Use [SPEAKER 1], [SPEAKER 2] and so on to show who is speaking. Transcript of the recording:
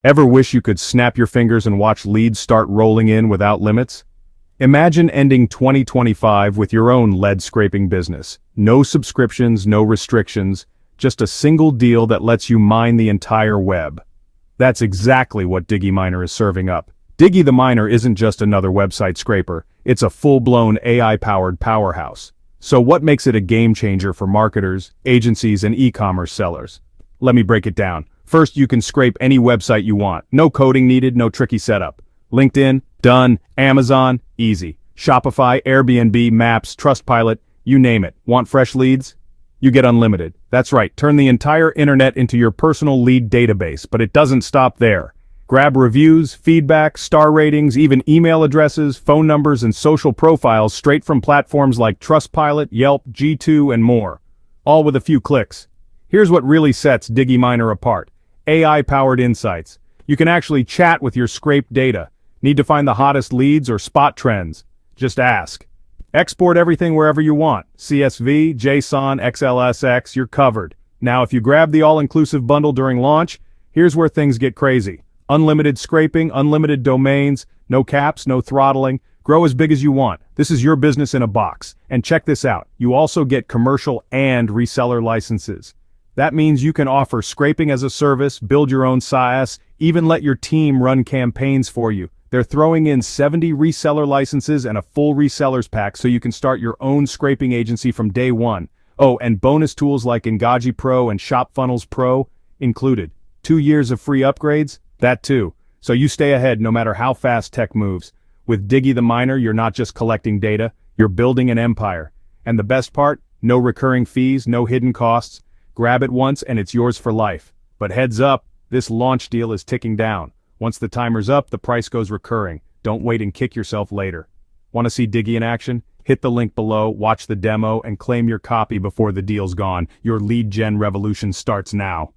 [SPEAKER 1] Ever wish you could snap your fingers and watch leads start rolling in without limits? Imagine ending 2025 with your own lead scraping business. No subscriptions, no restrictions, just a single deal that lets you mine the entire web. That's exactly what DigiMiner is serving up. Digi the Miner isn't just another website scraper, it's a full-blown AI-powered powerhouse. So what makes it a game changer for marketers, agencies, and e-commerce sellers? Let me break it down. First, you can scrape any website you want. No coding needed, no tricky setup. LinkedIn, done. Amazon, easy. Shopify, Airbnb, Maps, Trustpilot, you name it. Want fresh leads? You get unlimited. That's right, turn the entire internet into your personal lead database, but it doesn't stop there. Grab reviews, feedback, star ratings, even email addresses, phone numbers, and social profiles straight from platforms like Trustpilot, Yelp, G2, and more. All with a few clicks. Here's what really sets DigiMiner apart. AI-powered insights. You can actually chat with your scraped data. Need to find the hottest leads or spot trends? Just ask. Export everything wherever you want. CSV, JSON, XLSX, you're covered. Now if you grab the all-inclusive bundle during launch, here's where things get crazy. Unlimited scraping, unlimited domains, no caps, no throttling. Grow as big as you want. This is your business in a box. And check this out. You also get commercial and reseller licenses. That means you can offer scraping as a service, build your own SaaS, even let your team run campaigns for you. They're throwing in 70 reseller licenses and a full resellers pack so you can start your own scraping agency from day one. Oh, and bonus tools like Engaji Pro and ShopFunnels Pro included. 2 years of free upgrades? That too. So you stay ahead no matter how fast tech moves. With Digi the Miner, you're not just collecting data, you're building an empire. And the best part? No recurring fees, no hidden costs. Grab it once and it's yours for life. But heads up, this launch deal is ticking down. Once the timer's up, the price goes recurring. Don't wait and kick yourself later. Want to see Digi in action? Hit the link below, watch the demo, and claim your copy before the deal's gone. Your lead gen revolution starts now.